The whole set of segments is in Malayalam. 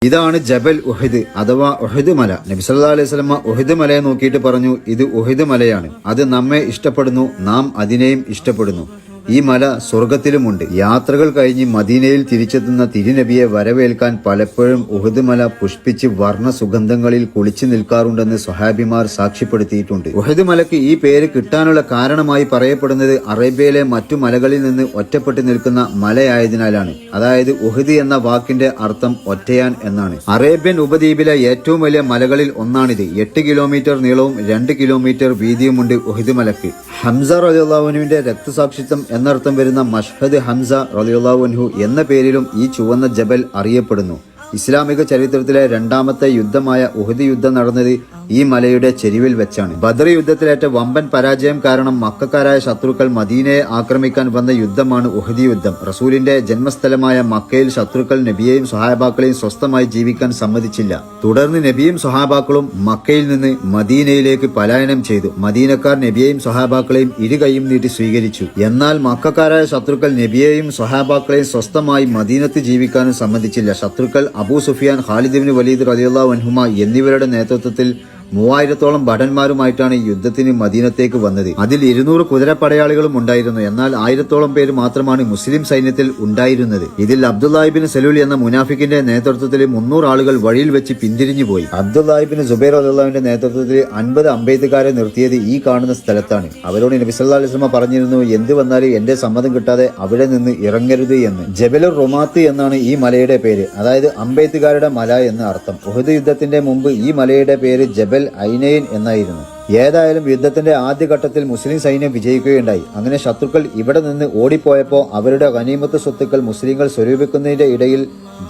ഇതാണ് ജബൽ ഉഹദ് അഥവാ ഉഹദ് മല. നബി സല്ലല്ലാഹു അലൈഹി വസല്ലം ഉഹദ് മലയെ നോക്കിയിട്ട് പറഞ്ഞു, ഇത് ഉഹദ് മലയാണ്. അത് നമ്മെ ഇഷ്ടപ്പെടുന്നു, നാം അതിനെയും ഇഷ്ടപ്പെടുന്നു. ഈ മല സ്വർഗത്തിലുമുണ്ട്. യാത്രകൾ കഴിഞ്ഞ് മദീനയിൽ തിരിച്ചെത്തുന്ന തിരുനബിയെ വരവേൽക്കാൻ പലപ്പോഴും ഉഹദ് മല പുഷ്പിച്ച് വർണ്ണ സുഗന്ധങ്ങളിൽ കുളിച്ചു നിൽക്കാറുണ്ടെന്ന് സ്വഹാബിമാർ സാക്ഷ്യപ്പെടുത്തിയിട്ടുണ്ട്. ഉഹദ് മലയ്ക്ക് ഈ പേര് കിട്ടാനുള്ള കാരണമായി പറയപ്പെടുന്നത് അറേബ്യയിലെ മറ്റു മലകളിൽ നിന്ന് ഒറ്റപ്പെട്ടു നിൽക്കുന്ന മലയായതിനാലാണ്. അതായത് ഉഹദ് എന്ന വാക്കിന്റെ അർത്ഥം ഒറ്റയാൻ എന്നാണ്. അറേബ്യൻ ഉപദ്വീപിലെ ഏറ്റവും വലിയ മലകളിൽ ഒന്നാണിത്. 8 കിലോമീറ്റർ നീളവും 2 കിലോമീറ്റർ വീതിയുമുണ്ട് ഉഹദ് മലയ്ക്ക്. ഹംസ റളിയല്ലാഹു അൻഹുവിന്റെ രക്തസാക്ഷിത്വം എന്നർത്ഥം വരുന്ന മഷ്ഹദ് ഹംസ റളിയല്ലാഹു അൻഹു എന്ന പേരിലും ഈ ചുവന്ന ജബൽ അറിയപ്പെടുന്നു. ഇസ്ലാമിക ചരിത്രത്തിലെ രണ്ടാമത്തെ യുദ്ധമായ ഉഹദ് യുദ്ധം നടന്നത് ഈ മലയുടെ ചെരിവിൽ വെച്ചാണ്. ബദർ യുദ്ധത്തിലേറ്റ വമ്പൻ പരാജയം കാരണം മക്കക്കാരായ ശത്രുക്കൾ മദീനയെ ആക്രമിക്കാൻ വന്ന യുദ്ധമാണ് ഉഹദ് യുദ്ധം. റസൂലിന്റെ ജന്മസ്ഥലമായ മക്കയിൽ ശത്രുക്കൾ നബിയെയും സ്വഹാബാക്കളെയും സ്വസ്ഥമായി ജീവിക്കാൻ സമ്മതിച്ചില്ല. തുടർന്ന് നബിയും സ്വഹാബാക്കളും മക്കയിൽ നിന്ന് മദീനയിലേക്ക് പലായനം ചെയ്തു. മദീനക്കാർ നബിയെയും സ്വഹാബാക്കളെയും ഇരുകൈയും നീട്ടി സ്വീകരിച്ചു. എന്നാൽ മക്കക്കാരായ ശത്രുക്കൾ നബിയെയും സ്വഹാബാക്കളെയും സ്വസ്ഥമായി മദീനത്ത് ജീവിക്കാനും സമ്മതിച്ചില്ല. ശത്രുക്കൾ അബൂ സുഫിയാൻ, ഖാലിദ് ഇബ്നു വലീദ് റളിയല്ലാഹു അൻഹുമ എന്നിവരുടെ നേതൃത്വത്തിൽ 3000-ഓളം ഭടന്മാരുമായിട്ടാണ് യുദ്ധത്തിന് മദീനത്തേക്ക് വന്നത്. അതിൽ 200 കുതിരപ്പടയാളികളും ഉണ്ടായിരുന്നു. എന്നാൽ 1000-ഓളം പേര് മാത്രമാണ് മുസ്ലിം സൈന്യത്തിൽ ഉണ്ടായിരുന്നത്. ഇതിൽ അബ്ദുല്ലാഹിബ്നു സലൂൽ എന്ന മുനാഫിക്കിന്റെ നേതൃത്വത്തിൽ 300 ആളുകൾ വഴിയിൽ വെച്ച് പിന്തിരിഞ്ഞുപോയി. അബ്ദുല്ലാഹിബ്നു സുബൈർ റളിയല്ലാഹുവിന്റെ നേതൃത്വത്തിൽ 50 അമ്പെയ്ത്തുകാരെ നിർത്തിയത് ഈ കാണുന്ന സ്ഥലത്താണ്. അവരോട് നബി സല്ലല്ലാഹു അലൈഹി വസല്ലം പറഞ്ഞിരുന്നു, എന്ത് വന്നാലും എന്റെ സമ്മതം കിട്ടാതെ അവിടെ നിന്ന് ഇറങ്ങരുത് എന്ന്. ജബലുർ റുമാത്ത് എന്നാണ് ഈ മലയുടെ പേര്. അതായത് അമ്പെയ്ത്തുകാരുടെ മല എന്ന് അർത്ഥം. ഉഹദ് യുദ്ധത്തിന്റെ മുമ്പ് ഈ മലയുടെ പേര് ജബൽ ഐനൈൻ എന്നായിരുന്നു. ഏതായാലും യുദ്ധത്തിന്റെ ആദ്യഘട്ടത്തിൽ മുസ്ലിം സൈന്യം വിജയിക്കുകയുണ്ടായി. അങ്ങനെ ശത്രുക്കൾ ഇവിടെ നിന്ന് ഓടിപ്പോയപ്പോൾ അവരുടെ ഗനീമത്ത് സ്വത്തുക്കൾ മുസ്ലിങ്ങൾ സ്വരൂപിക്കുന്നതിന്റെ ഇടയിൽ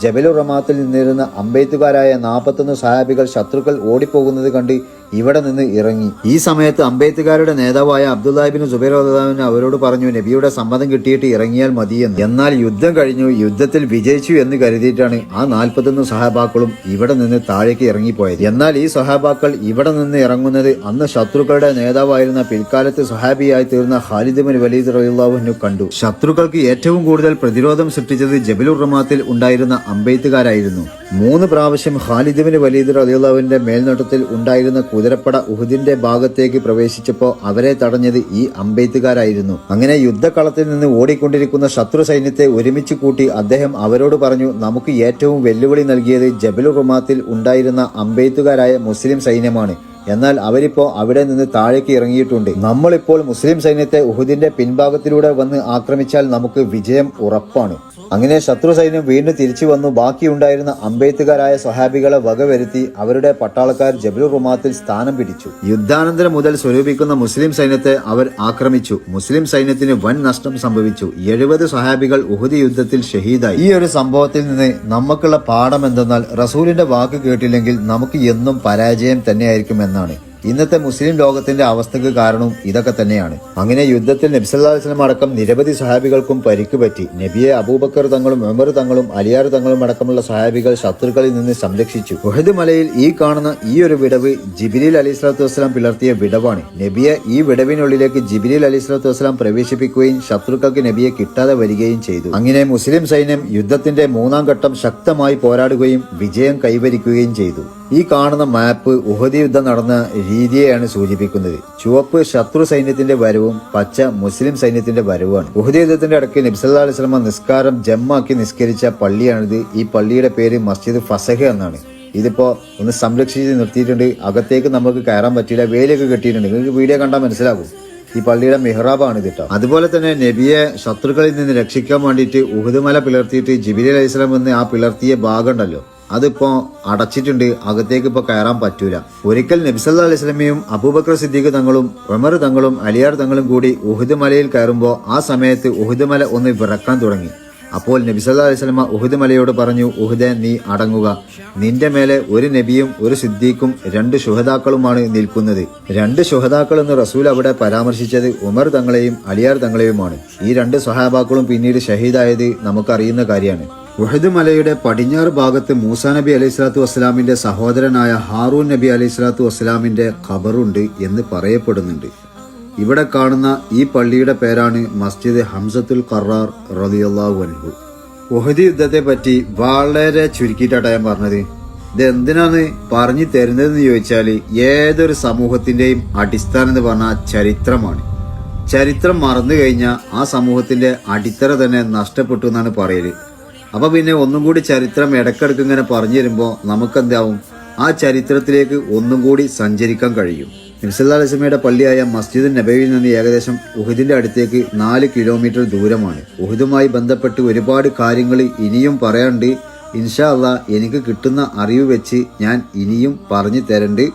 ജബലുർ റമാത്തിൽ നിന്നിരുന്ന അമ്പെയ്ത്തുകാരായ 41 സഹാബികൾ ശത്രുക്കൾ ഓടിപ്പോകുന്നത് കണ്ട് ഇവിടെ നിന്ന് ഇറങ്ങി. ഈ സമയത്ത് അമ്പെയ്ത്തുകാരുടെ നേതാവായ അബ്ദുല്ലാഹിബ്നു സുബൈർ റളിയല്ലാഹു അൻഹു അവരോട് പറഞ്ഞു, നബിയുടെ സമ്മതം കിട്ടിയിട്ട് ഇറങ്ങിയാൽ മതിയെന്ന്. എന്നാൽ യുദ്ധം കഴിഞ്ഞു, യുദ്ധത്തിൽ വിജയിച്ചു എന്ന് കരുതിയിട്ടാണ് ആ 41 സഹാബാക്കളും ഇവിടെ നിന്ന് താഴേക്ക് ഇറങ്ങിപ്പോയത്. എന്നാൽ ഈ സഹാബാക്കൾ ഇവിടെ നിന്ന് ഇറങ്ങുന്നത് അന്ന് ശത്രുക്കളുടെ നേതാവായിരുന്ന പിൽക്കാലത്ത് സഹാബിയായി തീർന്ന ഖാലിദ് ഇബ്നു വലീദ് റളിയല്ലാഹു അൻഹു കണ്ടു. ശത്രുക്കൾക്ക് ഏറ്റവും കൂടുതൽ പ്രതിരോധം സൃഷ്ടിച്ചത് ജബലുർ റമാത്തിൽ ഉണ്ടായിരുന്ന അമ്പെയ്ത്തുകാരായിരുന്നു. 3 പ്രാവശ്യം ഖാലിദ് ഇബ്നു വലീദ് റളിയല്ലാഹുവിന്റെ മേൽനോട്ടത്തിൽ ഉണ്ടായിരുന്ന കുതിരപ്പട ഉഹദിന്റെ ഭാഗത്തേക്ക് പ്രവേശിച്ചപ്പോൾ അവരെ തടഞ്ഞത് ഈ അമ്പെയ്ത്തുകാരായിരുന്നു. അങ്ങനെ യുദ്ധക്കളത്തിൽ നിന്ന് ഓടിക്കൊണ്ടിരിക്കുന്ന ശത്രു സൈന്യത്തെ ഒരുമിച്ച് കൂട്ടി അദ്ദേഹം അവരോട് പറഞ്ഞു, നമുക്ക് ഏറ്റവും വെല്ലുവിളി നൽകിയത് ജബലുർ റുമാത്തിൽ ഉണ്ടായിരുന്ന അമ്പെയ്ത്തുകാരായ മുസ്ലിം സൈന്യമാണ്. എന്നാൽ അവരിപ്പോ അവിടെ നിന്ന് താഴേക്ക് ഇറങ്ങിയിട്ടുണ്ട്. നമ്മളിപ്പോൾ മുസ്ലിം സൈന്യത്തെ ഉഹദിന്റെ പിൻഭാഗത്തിലൂടെ വന്ന് ആക്രമിച്ചാൽ നമുക്ക് വിജയം ഉറപ്പാണ്. അങ്ങനെ ശത്രു സൈന്യം വീണ്ടും തിരിച്ചു വന്നു. ബാക്കിയുണ്ടായിരുന്ന അമ്പെയ്ത്തുകാരായ സ്വഹാബികളെ വകവരുത്തി അവരുടെ പട്ടാളക്കാർ ജബലുർ റുമാത്തിൽ സ്ഥാനം പിടിച്ചു. യുദ്ധാനന്തരം മുതൽ സ്വരൂപിക്കുന്ന മുസ്ലിം സൈന്യത്തെ അവർ ആക്രമിച്ചു. മുസ്ലിം സൈന്യത്തിന് വൻ നഷ്ടം സംഭവിച്ചു. 70 സ്വഹാബികൾ ഉഹദ് യുദ്ധത്തിൽ ഷഹീദായി. ഈ ഒരു സംഭവത്തിൽ നിന്ന് നമുക്കുള്ള പാഠം എന്തെന്നാൽ റസൂലിന്റെ വാക്ക് കേട്ടില്ലെങ്കിൽ നമുക്ക് എന്നും പരാജയം തന്നെയായിരിക്കും എന്നാണ്. ഇന്നത്തെ മുസ്ലിം ലോകത്തിന്റെ അവസ്ഥക്ക് കാരണവും ഇതൊക്കെ തന്നെയാണ്. അങ്ങനെ യുദ്ധത്തിൽ നബി സല്ലല്ലാഹു അലൈഹി വസല്ലം അടക്കം നിരവധി സഹാബികൾക്കും പരിക്ക് പറ്റി. നബിയെ അബൂബക്കർ തങ്ങളും ഉമർ തങ്ങളും അലിയാർ തങ്ങളും അടക്കമുള്ള സഹാബികൾ ശത്രുക്കളിൽ നിന്ന് സംരക്ഷിച്ചു. ഉഹദ് മലയിൽ ഈ കാണുന്ന ഈ ഒരു വിടവ് ജിബ്രീൽ അലൈഹിസ്സലാത്തു വസ്സലാം പിളർത്തിയ വിടവാണ്. നബിയെ ഈ വിടവിനുള്ളിലേക്ക് ജിബ്രീൽ അലൈഹിസ്സലാത്തു വസ്സലാം പ്രവേശിപ്പിക്കുകയും ശത്രുക്കൾക്ക് നബിയെ കിട്ടാതെ വരികയും ചെയ്തു. അങ്ങനെ മുസ്ലിം സൈന്യം യുദ്ധത്തിന്റെ 3ാം ഘട്ടം ശക്തമായി പോരാടുകയും വിജയം കൈവരിക്കുകയും ചെയ്തു. ഈ കാണുന്ന മാപ്പ് ഉഹദ് യുദ്ധം നടന്ന രീതിയെയാണ് സൂചിപ്പിക്കുന്നത്. ചുവപ്പ് ശത്രു സൈന്യത്തിന്റെ വരവും പച്ച മുസ്ലിം സൈന്യത്തിന്റെ വരവുമാണ്. ഉഹദ് യുദ്ധത്തിന്റെ ഇടയ്ക്ക് നബി സല്ലല്ലാഹു അലൈഹി വസല്ലം നിസ്കാരം ജമ്മാക്കി നിസ്കരിച്ച പള്ളിയാണിത്. ഈ പള്ളിയുടെ പേര് മസ്ജിദ് ഫസഹ എന്നാണ്. ഇതിപ്പോ ഒന്ന് സംരക്ഷിച്ച് നിർത്തിയിട്ടുണ്ട്. അകത്തേക്ക് നമുക്ക് കയറാൻ പറ്റില്ല, വേലിയൊക്കെ കെട്ടിയിട്ടുണ്ട്. നിങ്ങൾക്ക് വീഡിയോ കണ്ടാൽ മനസ്സിലാകും. ഈ പള്ളിയുടെ മിഹ്റാബാണ് ഇത് കേട്ടോ. അതുപോലെ തന്നെ നബിയെ ശത്രുക്കളിൽ നിന്ന് രക്ഷിക്കാൻ വേണ്ടിയിട്ട് ഉഹദ് മല പിളർത്തിയിട്ട് ജിബ്രീൽ അലൈഹിസ്സലാം വന്ന് ആ പിളർത്തിയ ഭാഗം ഉണ്ടല്ലോ, അതിപ്പോ അടച്ചിട്ടുണ്ട്. അകത്തേക്ക് ഇപ്പൊ കയറാൻ പറ്റൂല. ഒരിക്കൽ നബി സല്ലല്ലാഹു അലൈഹി വസല്ലമയും അബൂബക്കർ സിദ്ദീഖ് തങ്ങളും ഉമർ തങ്ങളും അലിയാർ തങ്ങളും കൂടി ഉഹദ് മലയിൽ കയറുമ്പോൾ ആ സമയത്ത് ഉഹദ് മല ഒന്ന് വിറക്കാൻ തുടങ്ങി. അപ്പോൾ നബി സല്ലല്ലാഹു അലൈഹി വസല്ലം ഉഹദ് മലയോട് പറഞ്ഞു, ഉഹദേ, നീ അടങ്ങുക. നിന്റെ മേലെ ഒരു നബിയും ഒരു സിദ്ദീഖും 2 ശുഹദാക്കളുമാണ് നിൽക്കുന്നത്. 2 ശുഹദാക്കൾ എന്ന് റസൂൽ അവിടെ പരാമർശിച്ചത് ഉമർ തങ്ങളെയും അലിയാർ തങ്ങളെയുമാണ്. ഈ 2 സ്വഹാബാക്കളും പിന്നീട് ഷഹീദായത് നമുക്കറിയുന്ന കാര്യമാണ്. ഉഹദ് മലയുടെ പടിഞ്ഞാറ് ഭാഗത്ത് മൂസാ നബി അലൈഹിസ്സലാത്തു വസ്സലാമിന്റെ സഹോദരനായ ഹാറൂൻ നബി അലൈഹിസ്സലാത്തു വസ്സലാമിന്റെ ഖബറുണ്ട് എന്ന് പറയപ്പെടുന്നുണ്ട്. ഇവിടെ കാണുന്ന ഈ പള്ളിയുടെ പേരാണ് മസ്ജിദ് ഹംസത്തുൽ ഖറാർ റളിയല്ലാഹു അൻഹു. ഉഹദ് യുദ്ധത്തെ പറ്റി വളരെ ചുരുക്കിയിട്ടാണ് ഞാൻ പറഞ്ഞത്. ഇത് എന്തിനാണ് പറഞ്ഞു തരുന്നതെന്ന് ചോദിച്ചാൽ, ഏതൊരു സമൂഹത്തിന്റെയും അടിസ്ഥാനം എന്ന് പറഞ്ഞാൽ ചരിത്രമാണ്. ചരിത്രം മറന്നു കഴിഞ്ഞാൽ ആ സമൂഹത്തിന്റെ അടിത്തറ തന്നെ നഷ്ടപ്പെട്ടു എന്നാണ് പറയല്. അപ്പൊ പിന്നെ ഒന്നും കൂടി ചരിത്രം ഇടക്കിടക്ക് ഇങ്ങനെ പറഞ്ഞു തരുമ്പോൾ നമുക്കെന്താവും, ആ ചരിത്രത്തിലേക്ക് ഒന്നും കൂടി സഞ്ചരിക്കാൻ കഴിയും. നബി സല്ലല്ലാഹു അലൈഹി വസല്ലമയുടെ പള്ളിയായ മസ്ജിദ് നബവിയിൽ നിന്ന് ഏകദേശം ഉഹദിന്റെ അടുത്തേക്ക് 4 കിലോമീറ്റർ ദൂരമാണ്. ഉഹദുമായി ബന്ധപ്പെട്ട് ഒരുപാട് കാര്യങ്ങൾ ഇനിയും പറയാനുണ്ട്. ഇൻഷാ അല്ലാഹ് എനിക്ക് കിട്ടുന്ന അറിവ് വെച്ച് ഞാൻ ഇനിയും പറഞ്ഞു തരണ്ട്.